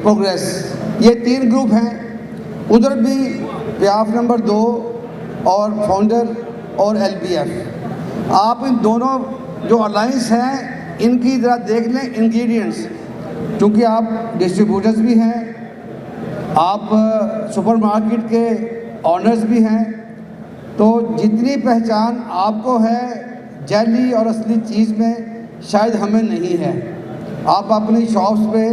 Progress, ये 3 group हैं। उधर भी प्याफ नंबर 2 और फाउंडर और LPF। आप इन दोनों जो अलाइंस हैं इनकी ज़रा देख लें इंग्रेडिएंट्स, क्योंकि आप डिस्ट्रीब्यूटर्स भी हैं, आप सुपरमार्केट के ऑनर्स भी हैं, तो जितनी पहचान आपको है जैली और असली चीज़ में शायद हमें नहीं है। आप अपनी शॉप्स पे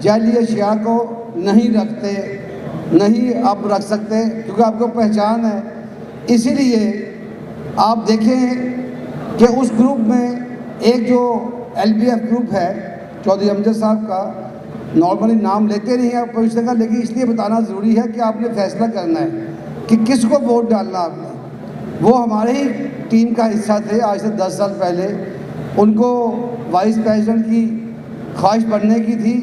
जैली अशिया को नहीं रखते, नहीं आप रख सकते क्योंकि आपको पहचान है। इसीलिए आप देखें कि उस ग्रुप में एक जो LPF ग्रुप है चौधरी अमजद साहब का, नॉर्मली नाम लेते नहीं हैं अपोजिशन का, लेकिन इसलिए बताना ज़रूरी है कि आपने फैसला करना है कि किसको वोट डालना आपने। वो हमारे ही टीम का हिस्सा थे आज से 10 साल पहले। उनको वाइस प्रेसिडेंट की ख्वाहिश बनने की थी।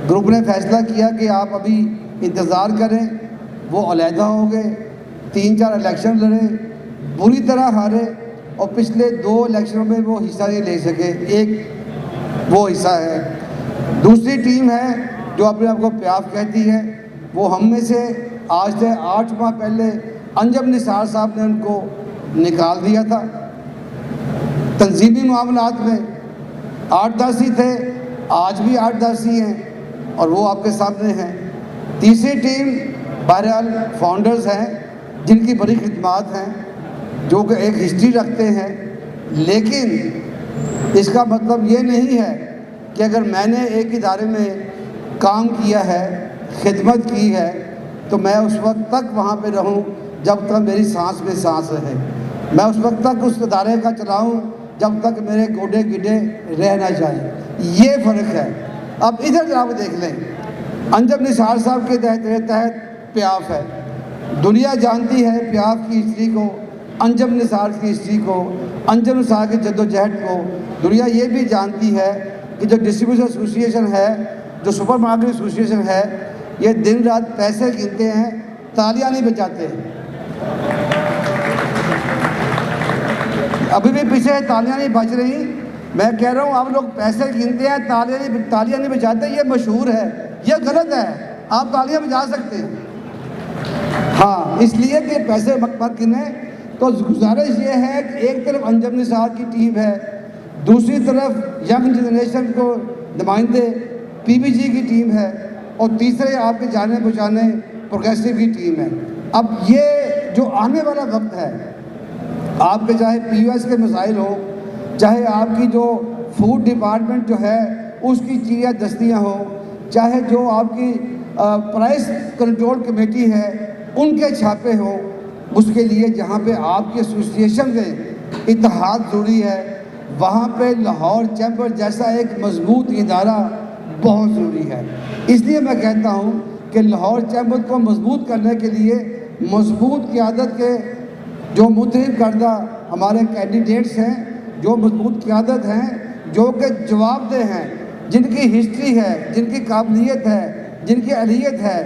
ग्रुप ने फैसला किया कि आप अभी इंतज़ार करें। वो अलहदा हो गए, 3-4 इलेक्शन लड़े, बुरी तरह हारे और पिछले 2 इलेक्शनों में वो हिस्सा नहीं ले सके। एक वो हिस्सा है। दूसरी टीम है जो अपने आप को प्याफ कहती है, वो हम में से आज से 8 माह पहले अंजम निसार साहब ने उनको निकाल दिया था। तंजीमी मामलात में 8-10 ही थे, आज भी 8-10 ही हैं और वो आपके सामने हैं। तीसरी टीम बहरहाल फाउंडर्स हैं जिनकी बड़ी खिदमात हैं, जो कि एक हिस्ट्री रखते हैं, लेकिन इसका मतलब ये नहीं है कि अगर मैंने एक इदारे में काम किया है, खिदमत की है, तो मैं उस वक्त तक वहाँ पे रहूँ जब तक मेरी सांस में सांस रहे। मैं उस वक्त तक उस इदारे का चलाऊँ जब तक मेरे गोडे गिडे रह ना जाए। ये फ़र्क है। अब इधर आप देख लें, अंजम निसार साहब के तहत प्याफ है। दुनिया जानती है प्याफ की हिस्ट्री को, अंजम निसार की हिस्ट्री को, अंजम निसार की जद्दोजहद को। दुनिया ये भी जानती है कि जो डिस्ट्रीब्यूटर एसोसिएशन है, जो सुपर मार्केट एसोसिएशन है, ये दिन रात पैसे गिनते हैं, तालियां नहीं बजाते। अभी भी पीछे तालियां नहीं बज रही। मैं कह रहा हूँ आप लोग पैसे गिनते हैं, तालियां नहीं बजाते। ये मशहूर है, ये गलत है। आप तालियां बजा सकते हैं, हाँ, इसलिए कि पैसे मत गिने। तो गुजारिश ये है कि एक तरफ अंजम निसार की टीम है, दूसरी तरफ यंग जनरेशन को नुमाइंदे PBG की टीम है और तीसरे आपके जाने पहचाने प्रोग्रेसिव की टीम है। अब ये जो आने वाला वक्त है, आपके चाहे POS के मसाइल हो, चाहे आपकी जो फूड डिपार्टमेंट जो है उसकी चीज़ें दस्तियाँ हो, चाहे जो आपकी प्राइस कंट्रोल कमेटी है उनके छापे हो, उसके लिए जहाँ पे आपकी एसोसिएशन में इत्तेहाद ज़रूरी है, वहाँ पे लाहौर चैम्बर जैसा एक मजबूत इदारा बहुत ज़रूरी है। इसलिए मैं कहता हूँ कि लाहौर चैम्बर को मजबूत करने के लिए मजबूत क़यादत के जो मुतहिद करदा हमारे कैंडिडेट्स हैं, जो मजबूत क़यादत हैं, जो कि जवाबदेह हैं, जिनकी हिस्ट्री है, जिनकी काबिलियत है, जिनकी अहलियत है।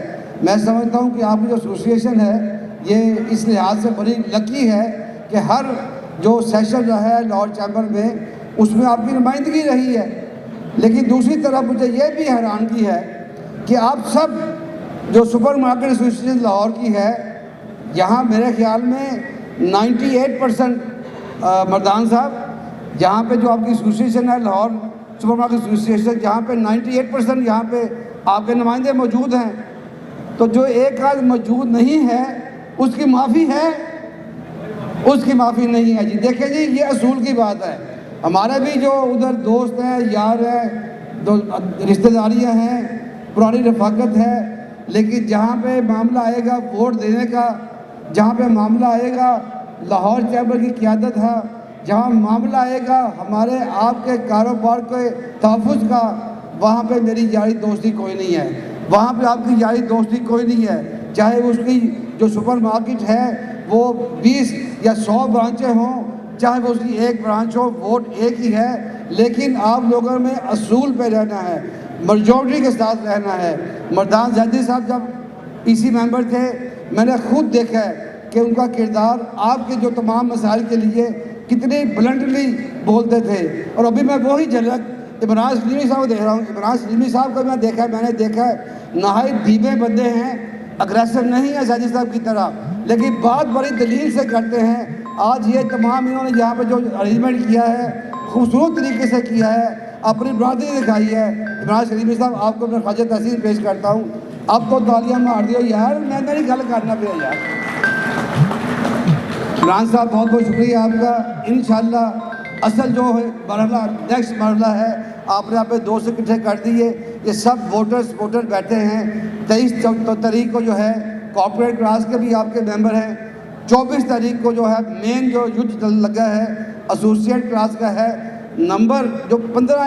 मैं समझता हूँ कि आपकी जो एसोसिएशन है ये इस लिहाज से बड़ी लकी है कि हर जो सेशन रहा है लाहौर चैम्बर में उसमें आपकी नुमाइंदगी रही है। लेकिन दूसरी तरफ मुझे ये भी हैरानगी है कि आप सब जो सुपर मार्केट एसोसिएशन लाहौर की है, यहाँ मेरे ख्याल में 98% मर्दान साहब, जहाँ पे जो आपकी एसोसिएशन है लाहौर सुपर मार्केट एसोसिएशन, जहाँ पे 98% यहाँ पे आपके नुमाइंदे मौजूद हैं। तो जो एक आध मौजूद नहीं है उसकी माफ़ी है, उसकी माफ़ी नहीं है जी। देखिए जी, ये असूल की बात है। हमारे भी जो उधर दोस्त हैं, यार हैं, दो रिश्तेदारियाँ हैं, पुरानी रफाकत है, लेकिन जहाँ पे मामला आएगा वोट देने का, जहाँ पे मामला आएगा लाहौर चैम्बर की क़यादत है, जहाँ मामला आएगा हमारे आपके कारोबार के तहफ़्फ़ुज़ का, वहाँ पे मेरी यारी दोस्ती कोई नहीं है, वहाँ पे आपकी यारी दोस्ती कोई नहीं है। चाहे उसकी जो सुपर मार्केट है वो 20 या 100 ब्रांचें हों, चाहे वो उसकी एक ब्रांच हो, वोट एक ही है, लेकिन आप लोगों में असूल पे रहना है, मेजॉरिटी के साथ रहना है। मर्दान जैदी साहब जब PC मेंबर थे, मैंने खुद देखा है कि उनका किरदार आपके जो तमाम मसाइल के लिए कितने ब्लंटली बोलते थे, और अभी मैं वही झलक इमरान सलीमी साहब को देख रहा हूँ, इमरान सलीमी साहब को मैंने देखा है नहायत धीमे बंदे हैं, अग्रेसिव नहीं है साजिद साहब की तरह, लेकिन बात बड़ी दलील से करते हैं। आज ये तमाम इन्होंने यहाँ पे जो अरेंजमेंट किया है खूबसूरत तरीके से किया है, अपनी बरादरी दिखाई है। इमरान सलीमी साहब आपको मैं ख्वाजा तहसीन पेश करता हूँ। अब तो तालियां मार दियो यार, मैं नहीं गल करना पे यार। इमरान साहब बहुत बहुत शुक्रिया आपका। इंशाल्लाह असल जो है मरहला नेक्स्ट मरहला है, आपने यहाँ पे 2 से इकट्ठे कर दिए। ये सब वोटर बैठे हैं। 23 तारीख को जो है कॉर्पोरेट क्लास के भी आपके मेंबर हैं। 24 तारीख को जो है मेन जो युद्ध लगा है एसोसिएट क्लास का है। नंबर जो 15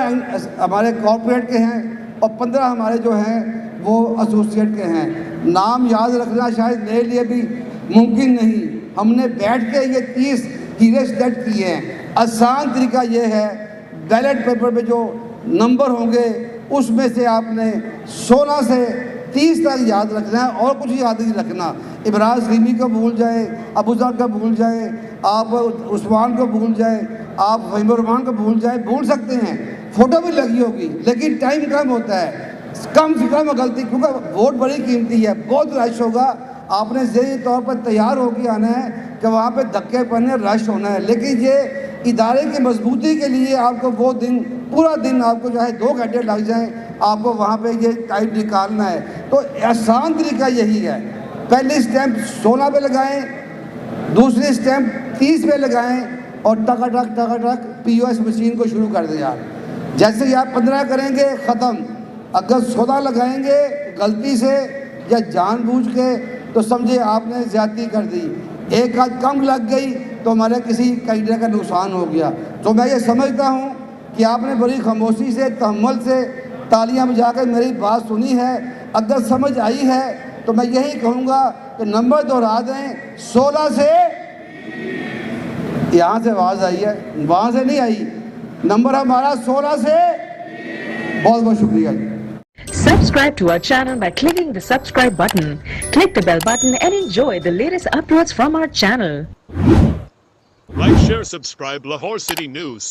हमारे कॉर्पोरेट के हैं और 15 हमारे जो हैं वो एसोसिएट के हैं। नाम याद रखना शायद मेरे लिए भी मुमकिन नहीं। हमने बैठ के ये 30 हीरे सेलेक्ट किए हैं। आसान तरीका ये है, बैलेट पेपर पे जो नंबर होंगे उसमें से आपने 16 से 30 तक याद रखना है और कुछ याद नहीं रखना। इमरान सलीमी को भूल जाए, अबू ज़र को भूल जाए, आप उस्मान को भूल जाए, आप फहीम रहमान को भूल जाए, भूल सकते हैं, फ़ोटो भी लगी होगी, लेकिन टाइम कम होता है, कम से कम गलती, क्योंकि वोट बड़ी कीमती है, बहुत रश होगा। आपने ज़हनी तौर पर तैयार होकर आना है कि वहाँ पे धक्के पड़ने, रश होना है, लेकिन ये इदारे की मजबूती के लिए आपको वो दिन, पूरा दिन आपको चाहे 2 घंटे लग जाएं, आपको वहाँ पे ये टाइम निकालना है। तो आसान तरीका यही है, पहली स्टैंप 16 पे लगाएं, दूसरी स्टैंप 30 पे लगाएं और टक POS मशीन को शुरू कर दें यार। जैसे ही आप 15 करेंगे ख़त्म। अगर 16 लगाएंगे गलती से या जानबूझ के तो समझे आपने ज़्यादती कर दी, एक आध कम लग गई तो हमारे किसी कैंडिडेट का नुकसान हो गया। तो मैं ये समझता हूँ कि आपने बड़ी खामोशी से, तहम्मुल से, तालियां बजा कर मेरी बात सुनी है। अगर समझ आई है तो मैं यही कहूँगा कि नंबर दोहरा दें 16 से। यहाँ से आवाज़ आई है, वहाँ से नहीं आई। नंबर हमारा 16 से। बहुत बहुत शुक्रिया। Subscribe to our channel by clicking the subscribe button. Click the bell button and enjoy the latest uploads from our channel. Like, share, subscribe Lahore City News.